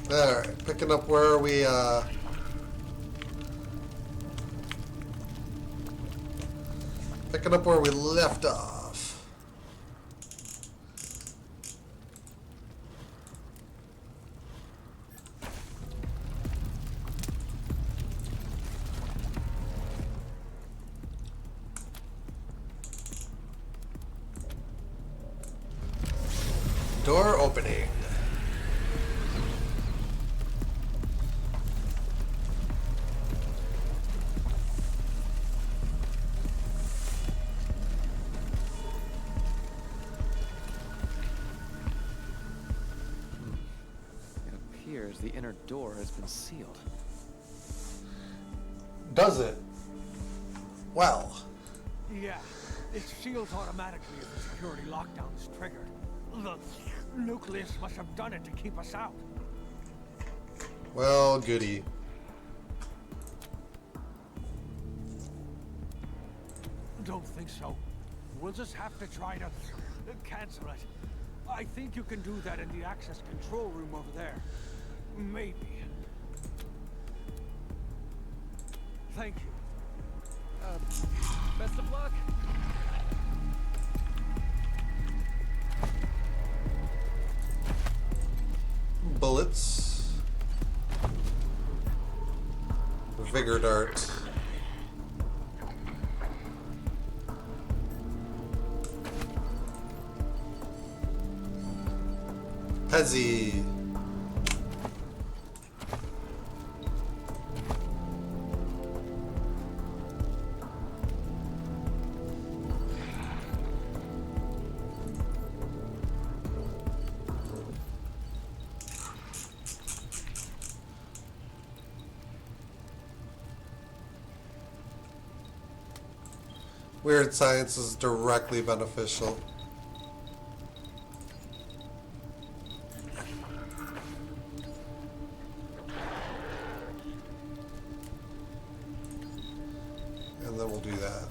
Alright, picking up where we, picking up where we left off. Door opening. The inner door has been sealed. Does it? Well. Yeah, it seals automatically if the security lockdown is triggered. The nucleus must have done it to keep us out. Well, goody. Don't think so. We'll just have to try to cancel it. I think you can do that in the access control room over there. Maybe. Thank you. Best of luck. Bullets. Vigor dart. Pezzy. Weird science is directly beneficial. And then we'll do that.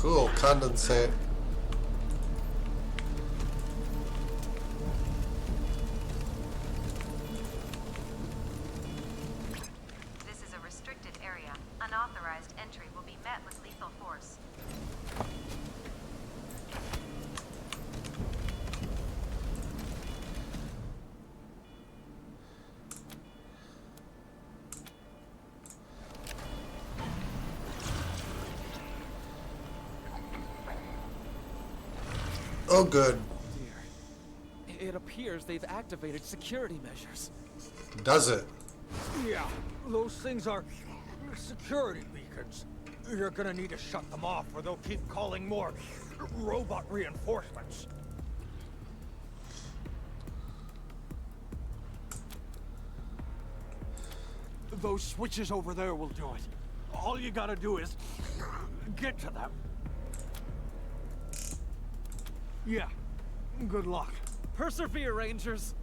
Cool, condensate. This is a restricted area. Unauthorized entry will be met with lethal force. Oh, good. Dear. It appears they've activated security measures. Does it? Yeah, those things are security beacons. You're gonna need to shut them off or they'll keep calling more robot reinforcements. Those switches over there will do it. All you gotta do is get to them. Yeah, good luck. Persevere, Rangers.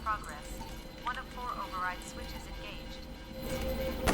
progress. One of 4 override switches engaged.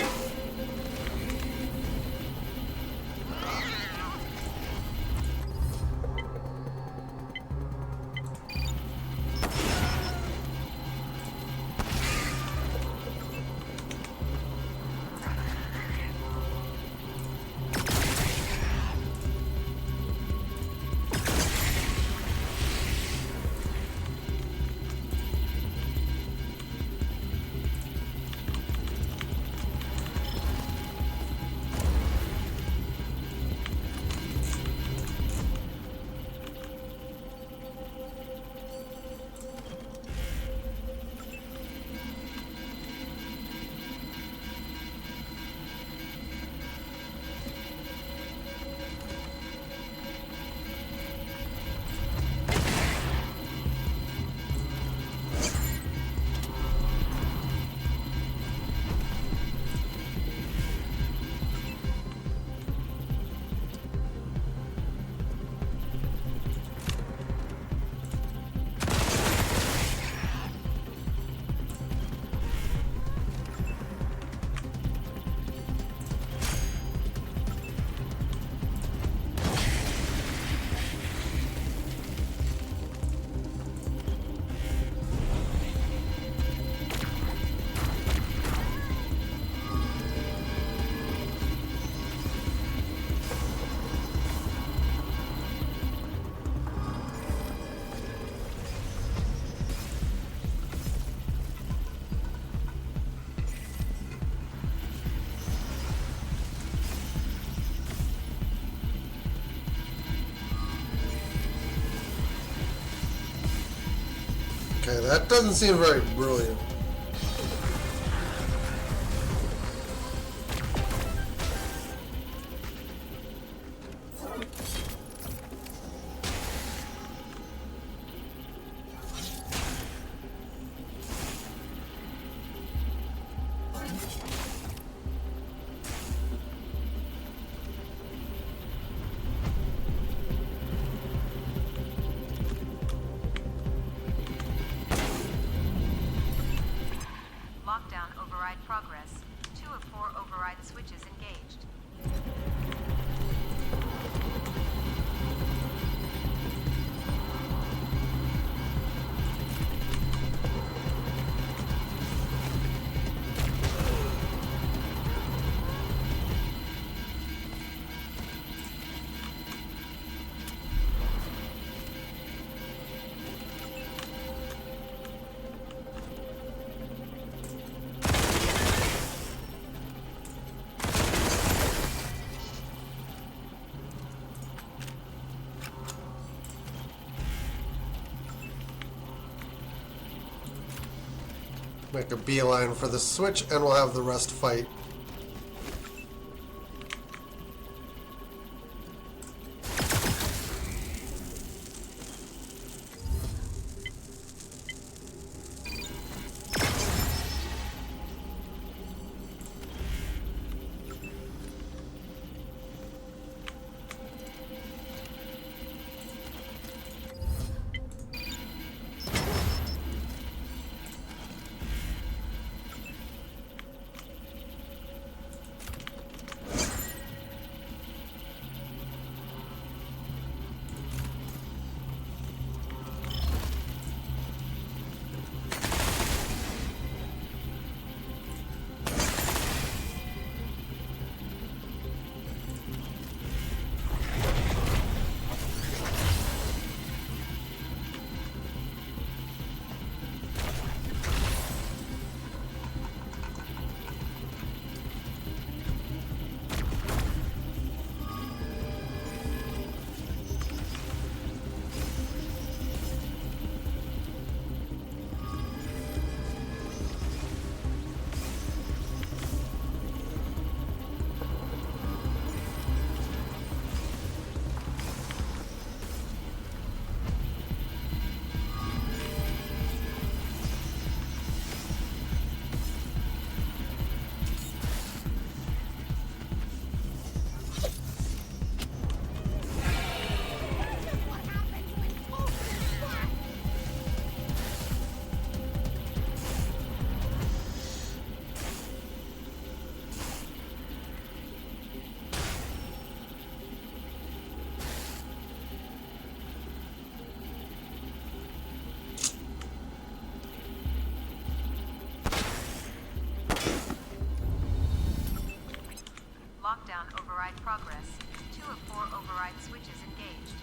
Okay, that doesn't seem very brilliant. Lockdown override progress. 2 of 4 override switches engaged. Make a beeline for the switch, and we'll have the rest fight. override progress. 2 of 4 override switches engaged.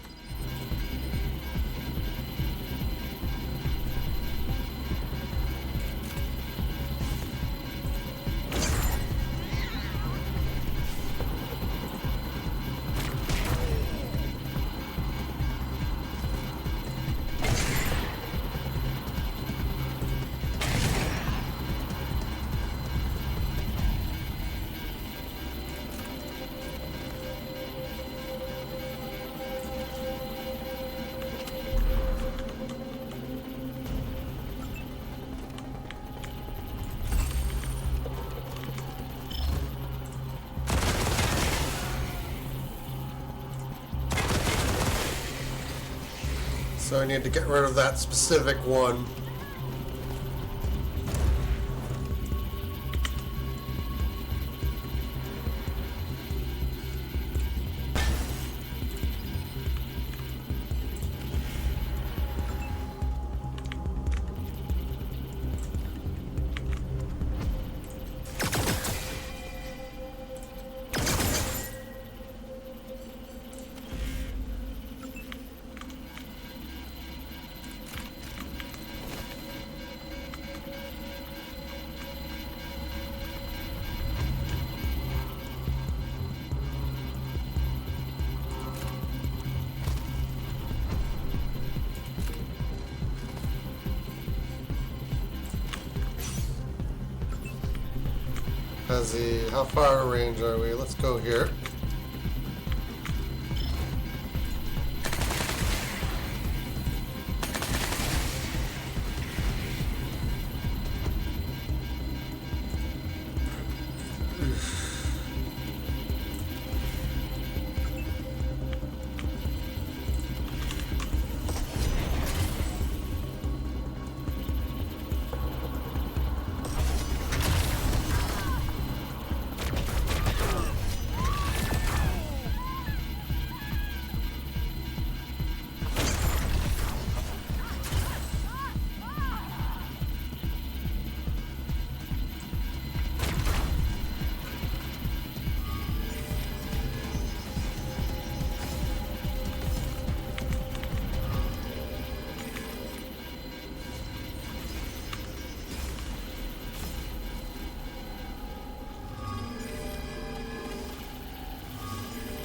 So I need to get rid of that specific one. How far range are we? Let's go here.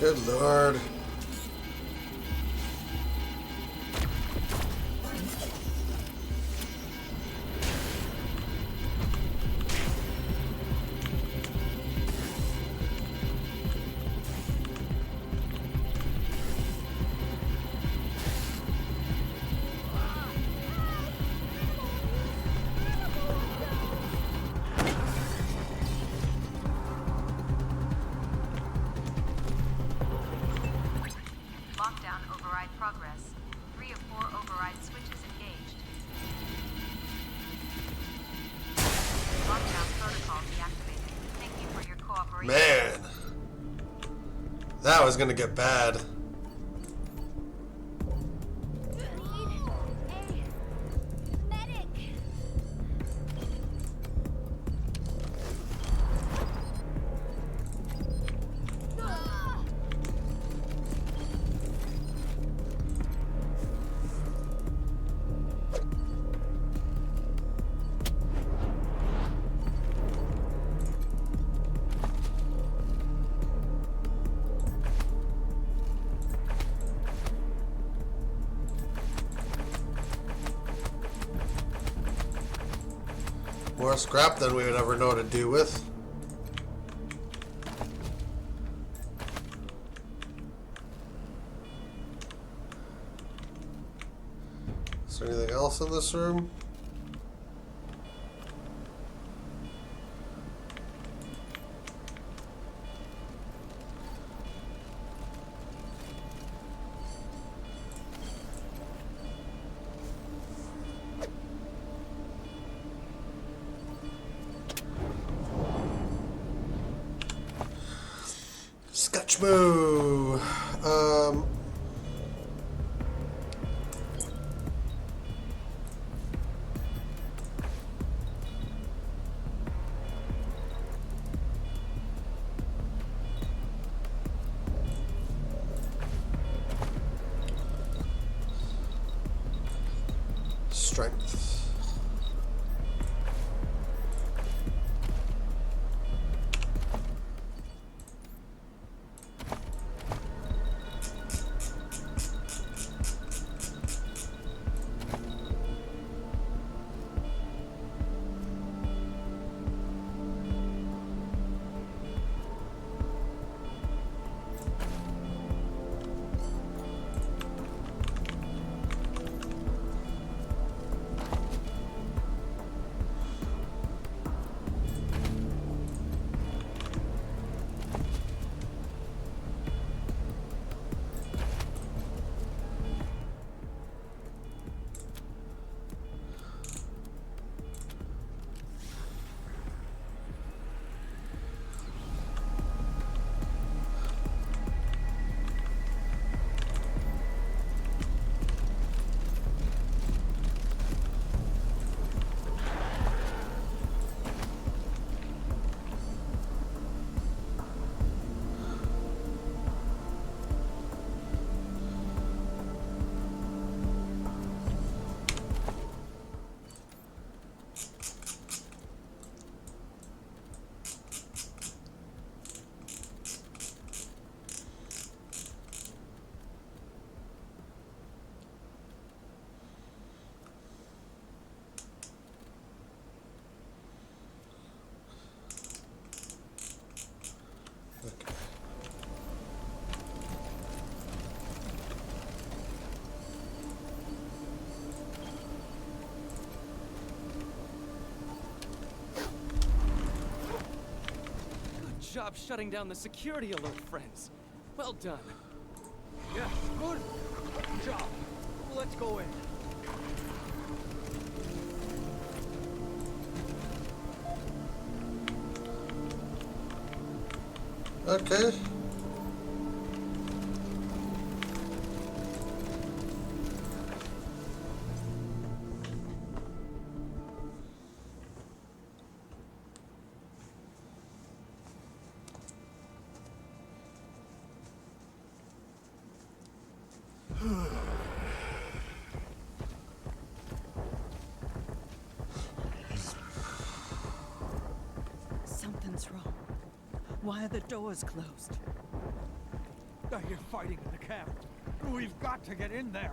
Good Lord. Lockdown override progress. 3 of 4 override switches engaged. Lockdown protocol deactivated. Thank you for your cooperation. Man. That was gonna get bad. More scrap than we would ever know what to do with. Is there anything else in this room? Sketchmoo. strength. Okay. Good job shutting down the security alert, friends. Well done. Yeah, good job. Let's go in. Okay. Something's wrong. Why are the doors closed? I hear fighting in the camp. We've got to get in there.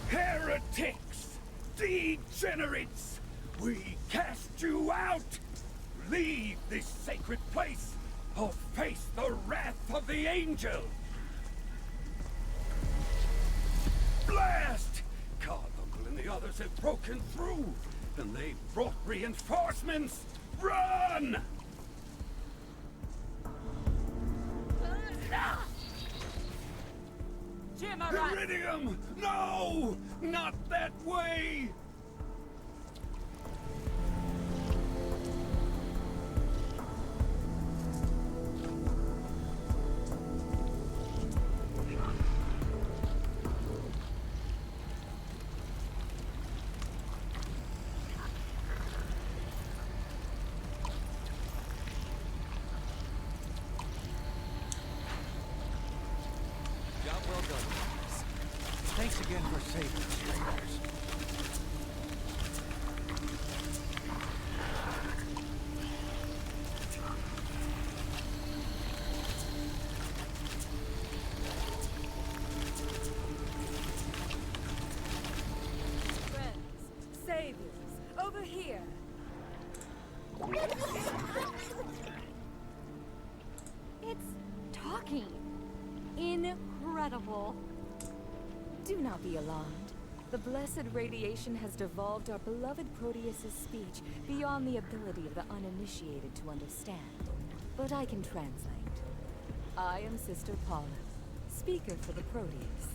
Heretics! Degenerates! We cast you out! Leave this sacred place, or face the wrath of the angel! Blast! Carbuncle and the others have broken through, and they've brought reinforcements! Run! Iridium! No! Not that way! Job well done. Thanks again for saving us, traitors. It's talking. Incredible. Do not be alarmed. The blessed radiation has devolved our beloved Proteus's speech beyond the ability of the uninitiated to understand. But I can translate. I am Sister Paula, speaker for the Proteus.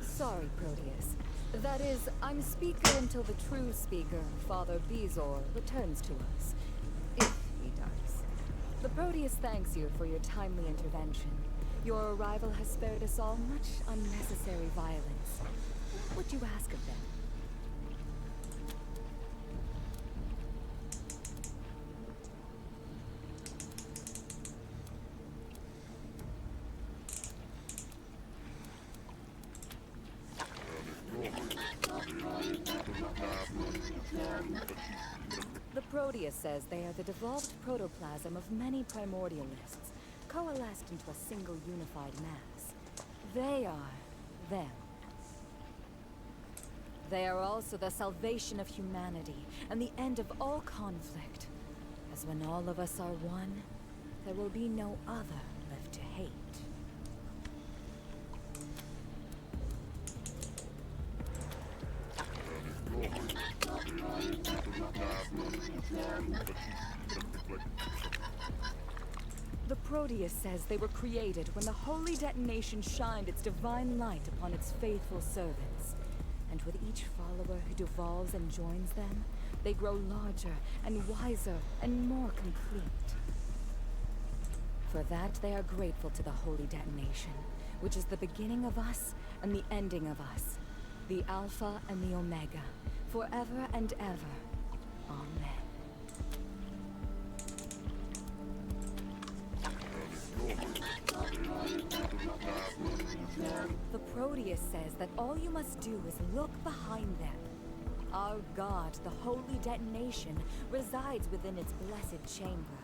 Sorry, Proteus. That is, I'm speaker until the true speaker, Father Bezor, returns to us. If he does. The Proteus thanks you for your timely intervention. Your arrival has spared us all much unnecessary violence. What would you ask of them? The Proteus says they are the devolved protoplasm of many primordialists, coalesced into a single unified mass. They are them. They are also the salvation of humanity and the end of all conflict. As when all of us are one, there will be no other left to hate. The Proteus says they were created when the holy detonation shined its divine light upon its faithful servants. And with each follower who devolves and joins them, they grow larger and wiser and more complete. For that they are grateful to the holy detonation, which is the beginning of us and the ending of us, the Alpha and the Omega, forever and ever. Amen. The Proteus says that all you must do is look behind them. Our god, the holy detonation, resides within its blessed chamber,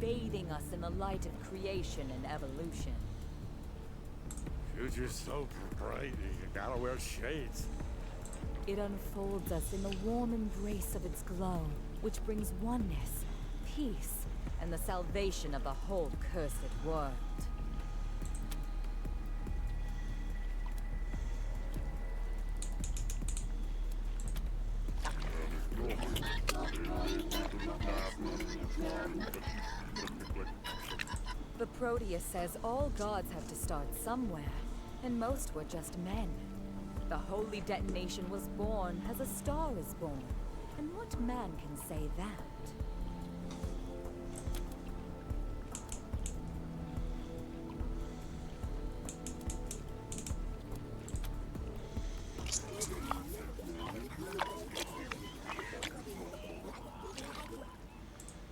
bathing us in the light of creation and evolution. Future's so bright, you gotta wear shades. It unfolds us in the warm embrace of its glow, which brings oneness, peace, and the salvation of the whole cursed world. The Proteus says all gods have to start somewhere, and most were just men. The holy detonation was born as a star is born, and what man can say that?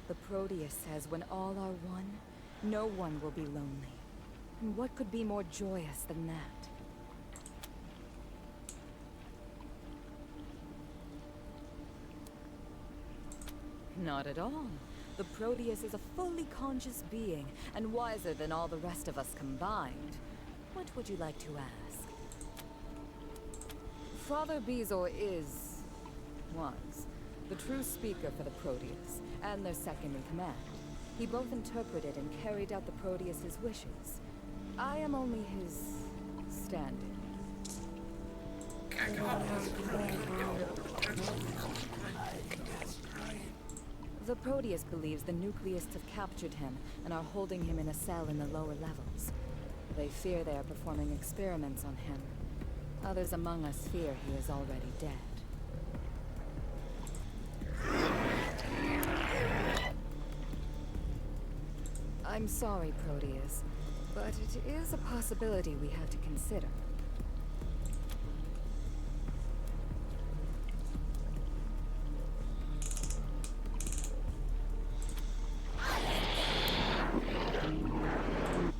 The Proteus says when all are one, no one will be lonely. And what could be more joyous than that? Not at all. The Proteus is a fully conscious being, and wiser than all the rest of us combined. What would you like to ask? Father Bezor was, the true speaker for the Proteus, and their second in command. He both interpreted and carried out the Proteus's wishes. I am only his stand-in. The Proteus believes the nucleists have captured him and are holding him in a cell in the lower levels. They fear they are performing experiments on him. Others among us fear he is already dead. I'm sorry, Proteus, but it is a possibility we have to consider.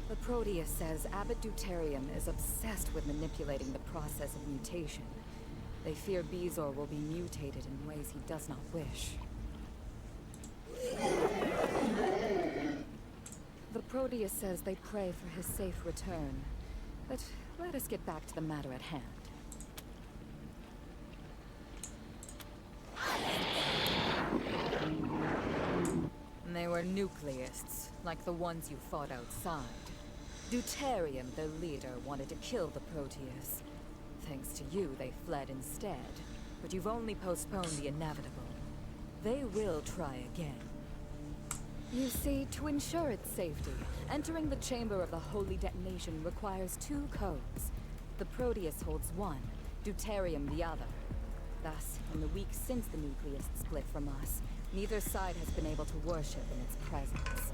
The Proteus says Abbot Deuterium is obsessed with manipulating the process of mutation. They fear Bezor will be mutated in ways he does not wish. The Proteus says they pray for his safe return. But let us get back to the matter at hand. were nucleists, like the ones you fought outside. Deuterium, their leader, wanted to kill the Proteus. Thanks to you, they fled instead. But you've only postponed the inevitable. They will try again. You see, to ensure its safety, entering the chamber of the Holy Detonation requires 2 codes. The Proteus holds one, Deuterium the other. Thus, in the weeks since the nucleists split from us, neither side has been able to worship in its presence.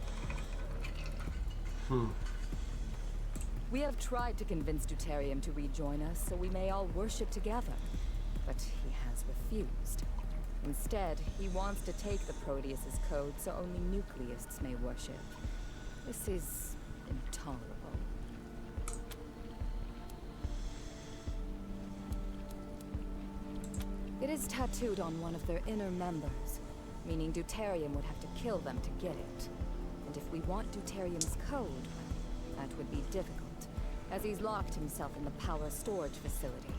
We have tried to convince Deuterium to rejoin us so we may all worship together, but he has refused. Instead, he wants to take the Proteus's code so only nucleists may worship. This is intolerable. It is tattooed on one of their inner members, meaning Deuterium would have to kill them to get it. And if we want Deuterium's code, well, that would be difficult, as he's locked himself in the power storage facility.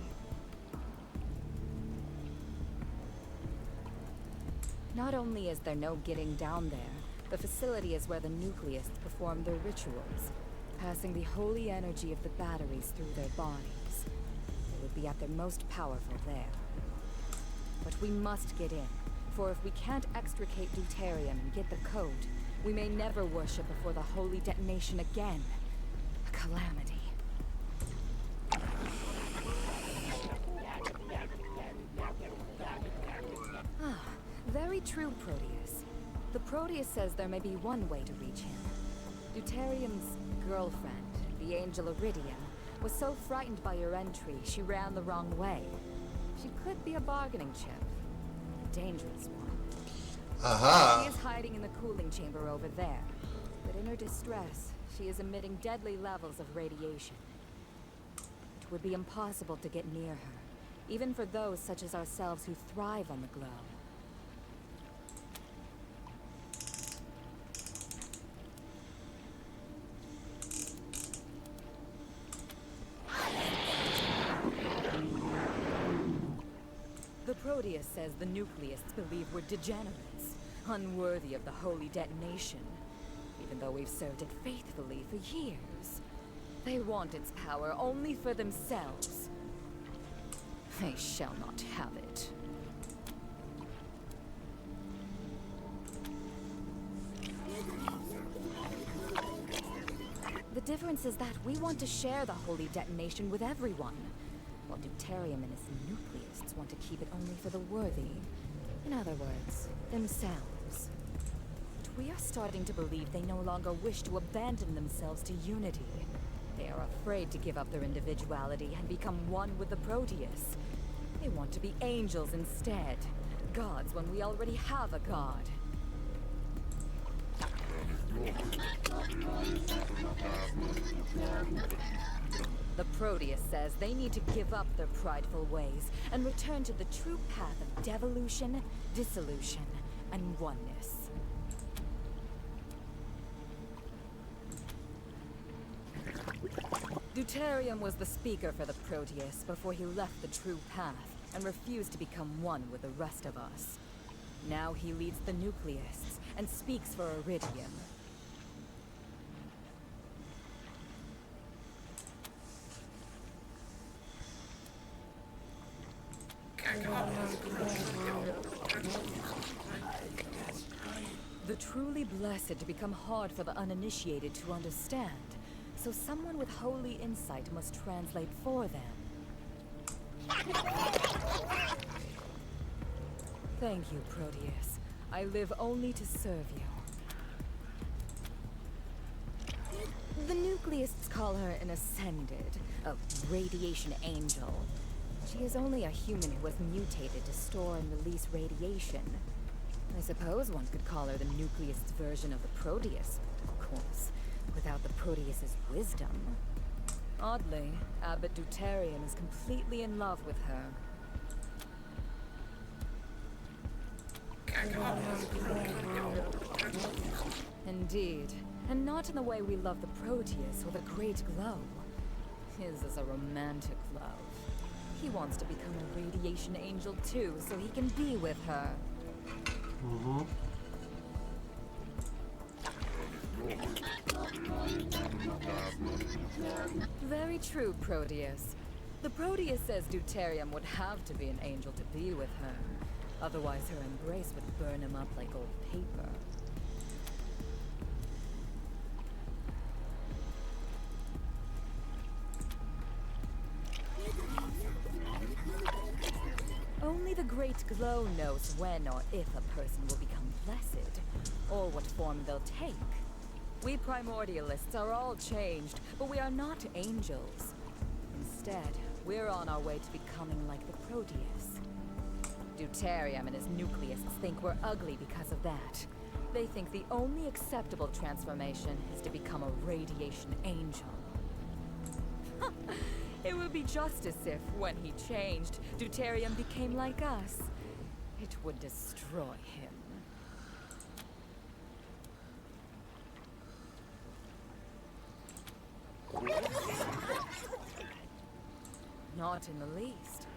Not only is there no getting down there, the facility is where the nucleists perform their rituals, passing the holy energy of the batteries through their bodies. They would be at their most powerful there. But we must get in, for if we can't extricate Deuterium and get the code, we may never worship before the Holy Detonation again. A calamity. Ah, very true, Proteus. The Proteus says there may be one way to reach him. Deuterium's girlfriend, the angel Iridium, was so frightened by your entry, she ran the wrong way. She could be a bargaining chip. A dangerous one. Aha! She is hiding in the cooling chamber over there. But in her distress, she is emitting deadly levels of radiation. It would be impossible to get near her, even for those such as ourselves who thrive on the glow. Proteus says the nucleists believe we're degenerates, unworthy of the Holy Detonation, even though we've served it faithfully for years. They want its power only for themselves. They shall not have it. The difference is that we want to share the Holy Detonation with everyone, while Deuterium and his nucleists want to keep it only for the worthy. In other words, themselves. But we are starting to believe they no longer wish to abandon themselves to unity. They are afraid to give up their individuality and become one with the Proteus. They want to be angels instead. Gods when we already have a god. The Proteus says they need to give up their prideful ways and return to the true path of devolution, dissolution, and oneness. Deuterium was the speaker for the Proteus before he left the true path and refused to become one with the rest of us. Now he leads the nucleists and speaks for Iridium. The truly blessed become hard for the uninitiated to understand, so someone with holy insight must translate for them. Thank you, Proteus. I live only to serve you. The nucleists call her an ascended, a radiation angel. She is only a human who has mutated to store and release radiation. I suppose one could call her the nucleist's version of the Proteus, but of course, without the Proteus's wisdom. Oddly, Abbot Deuterium is completely in love with her. Indeed, and not in the way we love the Proteus or the Great Glow. His is a romantic love. He wants to become a radiation angel too, so he can be with her. Very true, Proteus. The Proteus says Deuterium would have to be an angel to be with her. Otherwise, her embrace would burn him up like old paper. Only the Great Glow knows when or if a person will become blessed, or what form they'll take. We Primordialists are all changed, but we are not angels. Instead, we're on our way to becoming like the Proteus. Deuterium and his nucleists think we're ugly because of that. They think the only acceptable transformation is to become a radiation angel. It would be just as if, when he changed, Deuterium became like us. It would destroy him. Not in the least.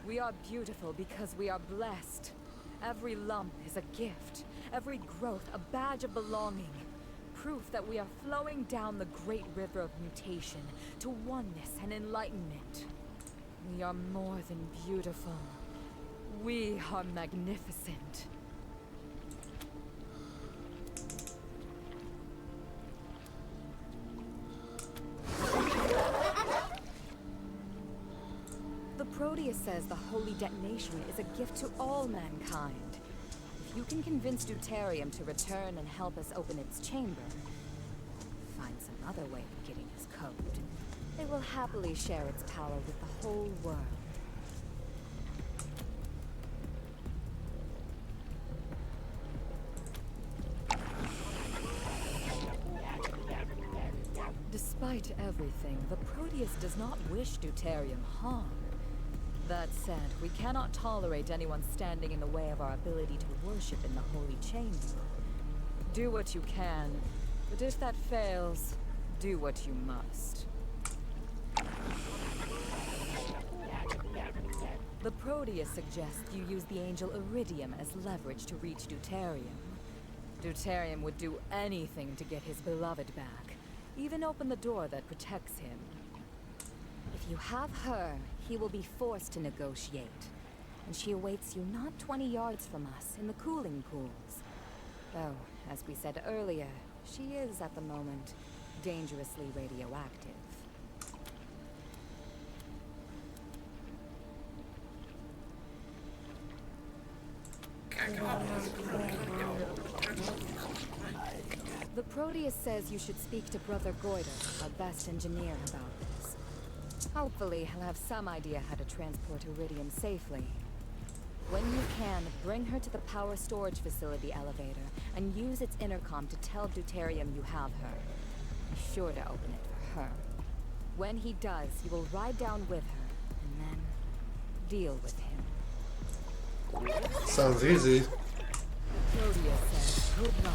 We are beautiful because we are blessed. Every lump is a gift. Every growth a badge of belonging. Proof that we are flowing down the great river of mutation to oneness and enlightenment. We are more than beautiful. We are magnificent. The Proteus says the holy detonation is a gift to all mankind. If you can convince Deuterium to return and help us open its chamber, find some other way of getting his code, it will happily share its power with the whole world. Despite everything, the Proteus does not wish Deuterium harm. That said, we cannot tolerate anyone standing in the way of our ability to worship in the Holy Chamber. Do what you can, but if that fails, do what you must. The Proteus suggests you use the angel Iridium as leverage to reach Deuterium. Deuterium would do anything to get his beloved back, even open the door that protects him. If you have her, he will be forced to negotiate. And she awaits you not 20 yards from us, in the cooling pools. Though, as we said earlier, she is, at the moment, dangerously radioactive. The Proteus says you should speak to Brother Goiter, our best engineer, about this. Hopefully, he'll have some idea how to transport Iridium safely. When you can, bring her to the power storage facility elevator and use its intercom to tell Deuterium you have her. Be sure to open it for her. When he does, you will ride down with her, and then deal with him. Sounds easy. Proteus says good luck.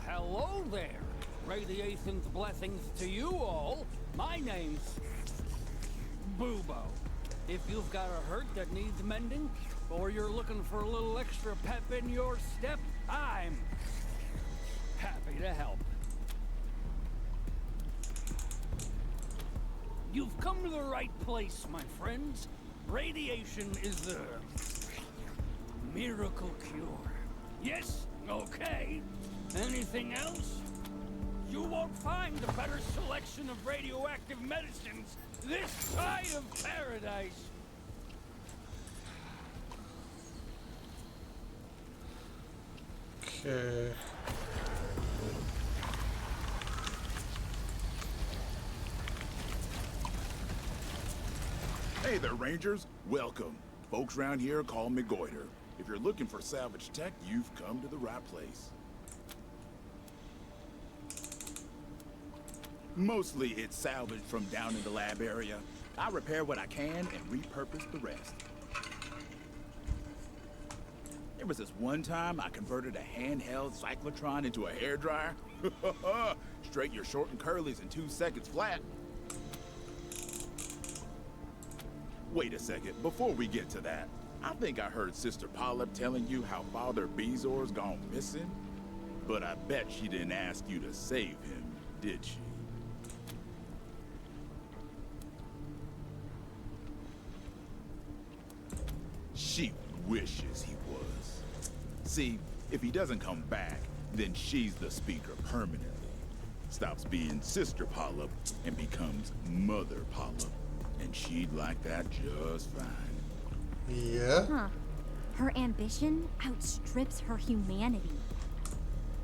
Hello there. Radiation's blessings to you all. My name's Bubo. If you've got a hurt that needs mending, or you're looking for a little extra pep in your step, I'm happy to help. You've come to the right place, my friends. Radiation is the miracle cure. Yes? Okay. Anything else? You won't find a better selection of radioactive medicines this side of paradise. Okay. Hey there, Rangers. Welcome. Folks around here call me Goiter. If you're looking for salvage tech, you've come to the right place. Mostly it's salvaged from down in the lab area. I repair what I can and repurpose the rest. There was this one time I converted a handheld cyclotron into a hairdryer. Straight your short and curlies in 2 seconds flat. Wait a second, before we get to that, I think I heard Sister Polyp telling you how Father Bezor's gone missing. But I bet she didn't ask you to save him, did she? She wishes he was. See, if he doesn't come back, then she's the speaker permanently. Stops being Sister Polyp and becomes Mother Polyp. And she'd like that just fine. Yeah? Huh. Her ambition outstrips her humanity.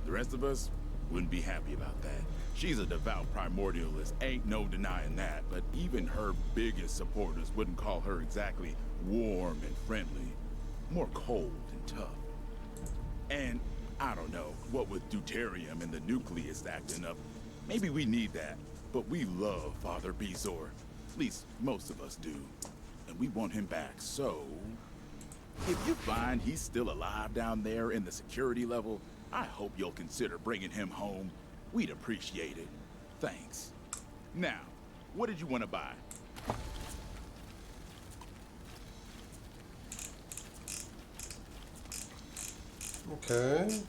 The rest of us wouldn't be happy about that. She's a devout primordialist, ain't no denying that, but even her biggest supporters wouldn't call her exactly warm and friendly. More cold and tough. And I don't know, what with deuterium and the nucleus acting up, maybe we need that, but we love Father Bezor. At least most of us do. And we want him back, so... if you find he's still alive down there in the security level, I hope you'll consider bringing him home. We'd appreciate it. Thanks. Now, what did you want to buy? Okay.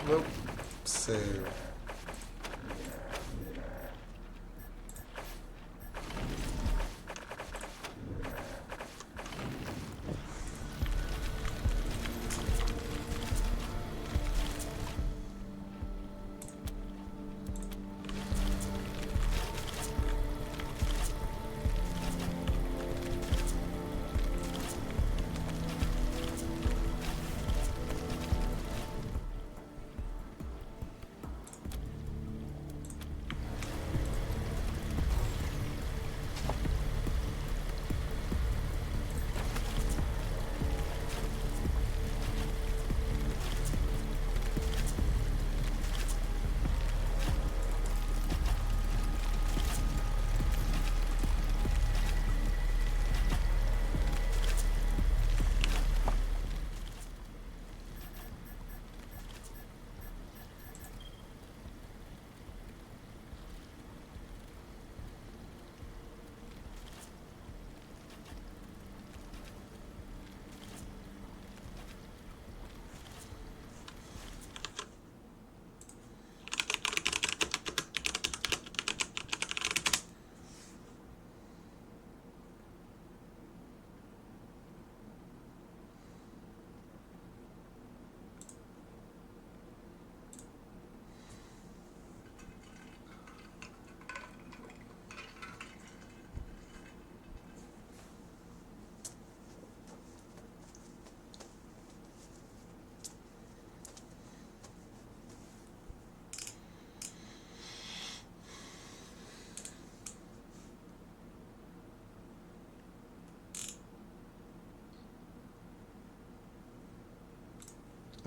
Nope. Save.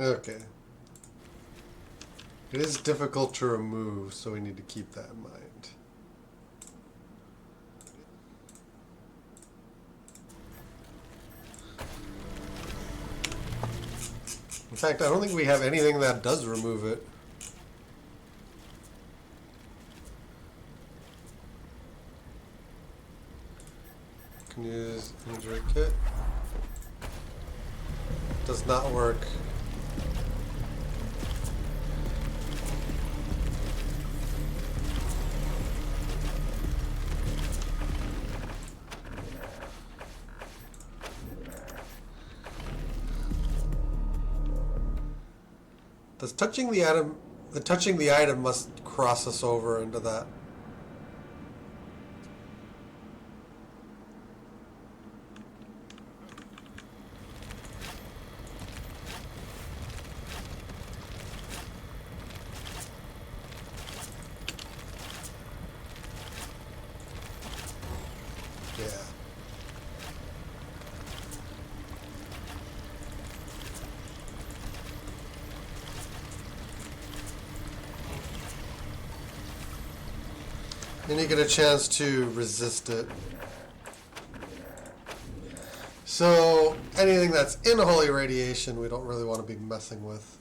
Okay. It is difficult to remove, so we need to keep that in mind. In fact, I don't think we have anything that does remove it. Can use injury kit. Does not work. Does touching the item must cross us over into that? Yeah. Then you get a chance to resist it. So anything that's in holy radiation, we don't really want to be messing with.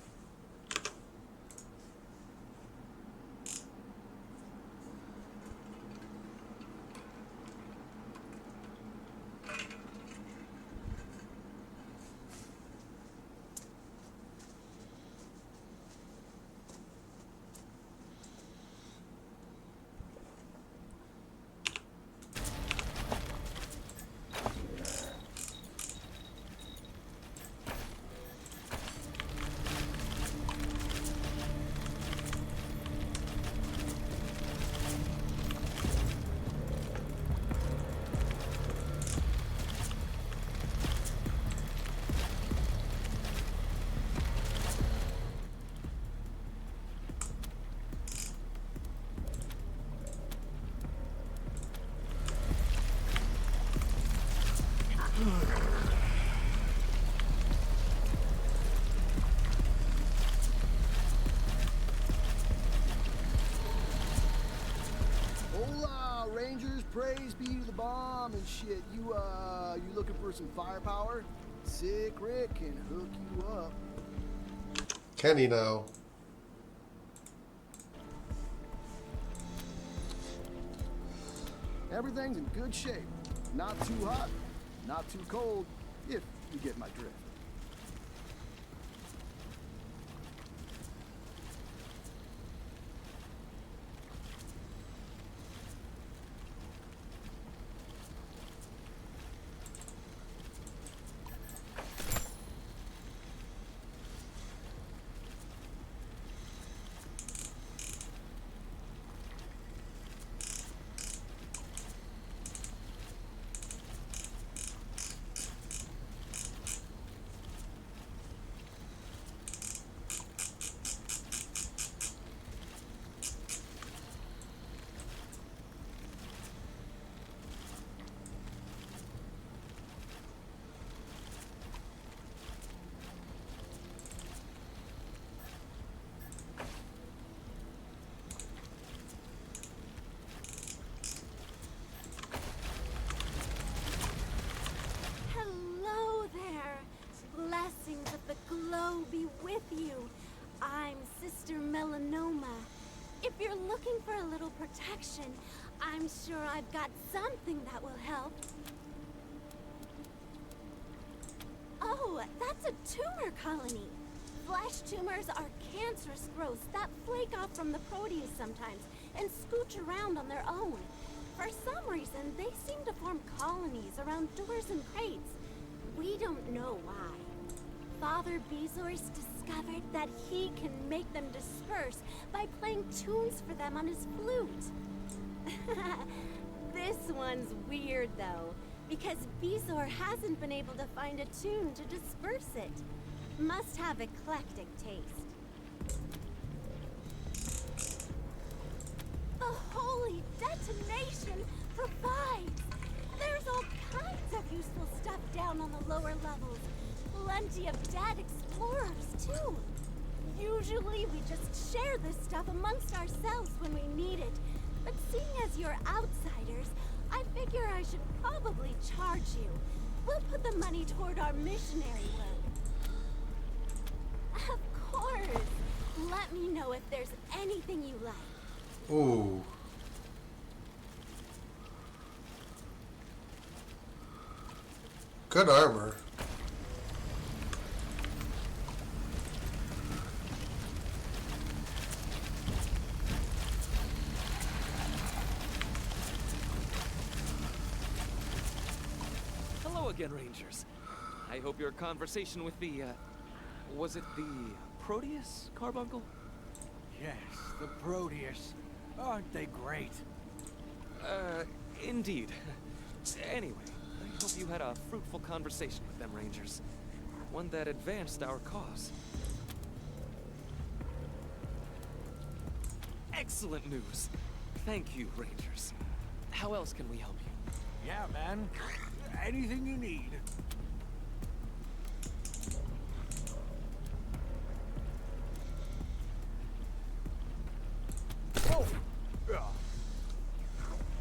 Hola, Rangers, praise be to the bomb and shit. You looking for some firepower? Sick Rick can hook you up. Can he now? Everything's in good shape. Not too hot, not too cold, if you get my drift. Blessings of the glow be with you. I'm Sister Melanoma. If you're looking for a little protection, I'm sure I've got something that will help. Oh, that's a tumor colony. Flesh tumors are cancerous growths that flake off from the Proteus sometimes and scooch around on their own. For some reason, they seem to form colonies around doors and crates. We don't know why. Father Bezos discovered that he can make them disperse by playing tunes for them on his flute. This one's weird though, because Bezor hasn't been able to find a tune to disperse it. Must have eclectic taste. The holy detonation provides! There's all kinds of useful stuff down on the lower levels. Plenty of dead explorers, too. Usually we just share this stuff amongst ourselves when we need it. But seeing as you're outsiders, I figure I should probably charge you. We'll put the money toward our missionary work. Of course. Let me know if there's anything you like. Ooh. Good armor. Hello again, Rangers. I hope your conversation with the, was it the Proteus, Carbuncle? Yes, the Proteus. Aren't they great? Indeed. Anyway, I hope you had a fruitful conversation with them Rangers. One that advanced our cause. Excellent news. Thank you, Rangers. How else can we help you? Yeah, man. Anything you need. Oh!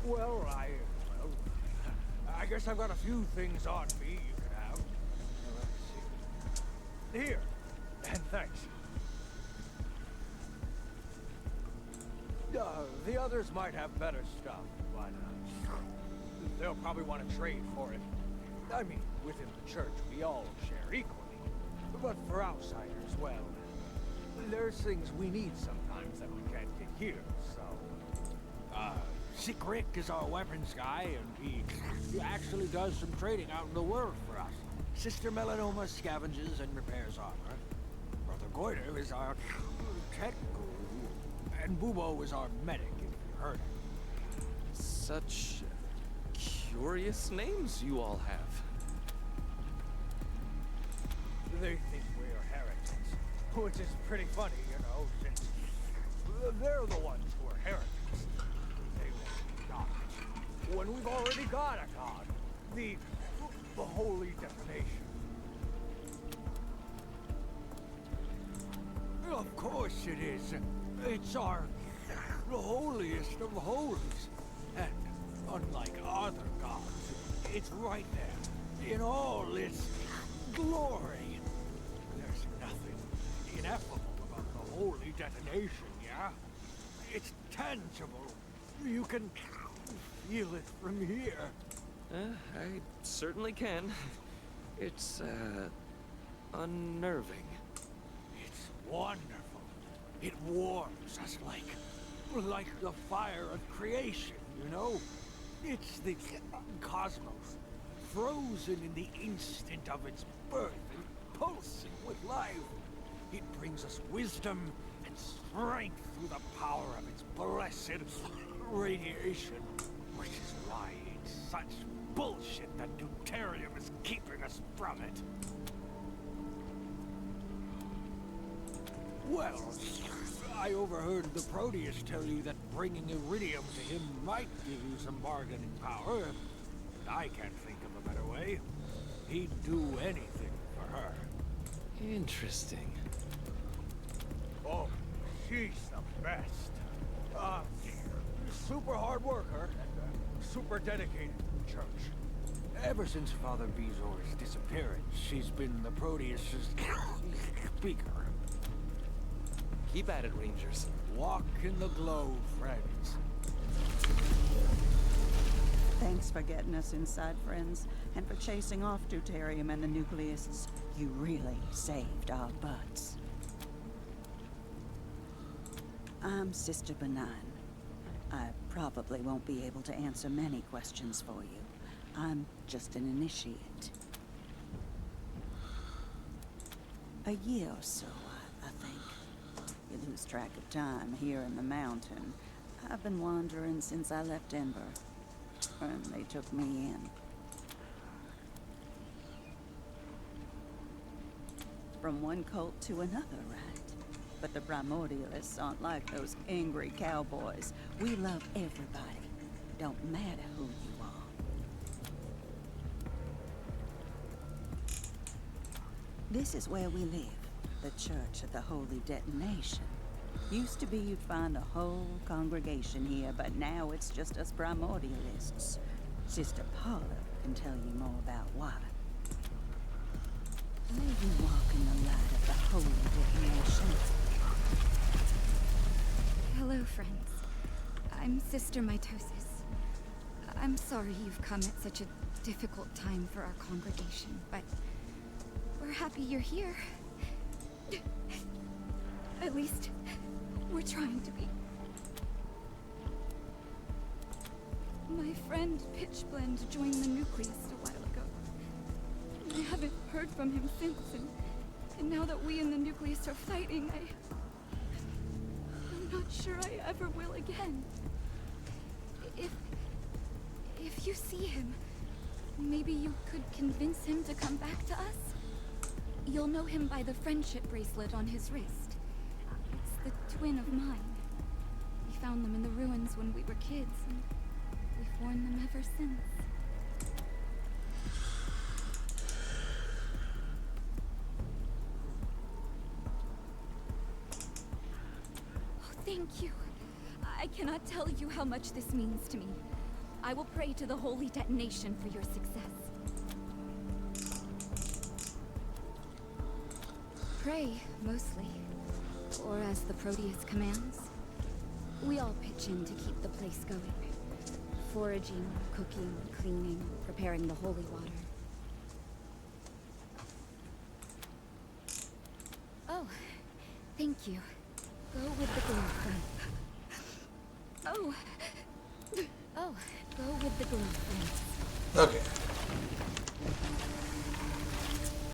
Well, I guess I've got a few things on me you can have. Let's see. Here. And thanks. The others might have better stuff, but they'll probably want to trade for it. I mean, within the church, we all share equally. But for outsiders, well, there's things we need sometimes that we can't get here, so... Sick Rick is our weapons guy, and he actually does some trading out in the world for us. Sister Melanoma scavenges and repairs armor. Brother Goiter is our tech guru, and Bubo is our medic, if you heard him. Such curious names you all have. They think we're heretics, which is pretty funny, you know, since they're the ones who are heretics. They want God. When we've already got a God, the holy definition. Of course it is. It's the holiest of holies. And unlike other gods, it's right there, in all its glory. There's nothing ineffable about the holy detonation, yeah? It's tangible. You can feel it from here. I certainly can. It's, unnerving. It's wonderful. It warms us like the fire of creation, you know? It's the cosmos, frozen in the instant of its birth and pulsing with life. It brings us wisdom and strength through the power of its blessed radiation, which is why it's such bullshit that Deuterium is keeping us from it. Well, I overheard the Proteus tell you that bringing Iridium to him might give you some bargaining power. I can't think of a better way. He'd do anything for her. Interesting. Oh, she's the best. Super hard worker and super dedicated to the church. Ever since Father Bezor's disappearance, she's been the Proteus's speaker. Keep at it, Rangers. Walk in the glow, friends. Thanks for getting us inside, friends, and for chasing off Deuterium and the Nucleists. You really saved our butts. I'm Sister Benign. I probably won't be able to answer many questions for you. I'm just an initiate. A year or so, I think. You lose track of time here in the mountain. I've been wandering since I left Denver, and they took me in. From one cult to another, right? But the Primordialists aren't like those angry cowboys. We love everybody. Don't matter who you are. This is where we live. The Church of the Holy Detonation. Used to be you'd find a whole congregation here, but now it's just us Primordialists. Sister Paula can tell you more about why. May you walk in the light of the Holy Detonation. Hello, friends. I'm Sister Mitosis. I'm sorry you've come at such a difficult time for our congregation, but we're happy you're here. At least, we're trying to be. My friend Pitchblende joined the Nucleus a while ago. I haven't heard from him since, and And now that we in the nucleus are fighting, I'm not sure I ever will again. If you see him, maybe you could convince him to come back to us? You'll know him by the friendship bracelet on his wrist. It's the twin of mine. We found them in the ruins when we were kids, and we've worn them ever since. Oh, thank you. I cannot tell you how much this means to me. I will pray to the Holy Detonation for your success. Pray, mostly. Or as the Proteus commands. We all pitch in to keep the place going. Foraging, cooking, cleaning, preparing the holy water. Oh, thank you. Go with the glow flame. Oh, go with the glow flame. Okay.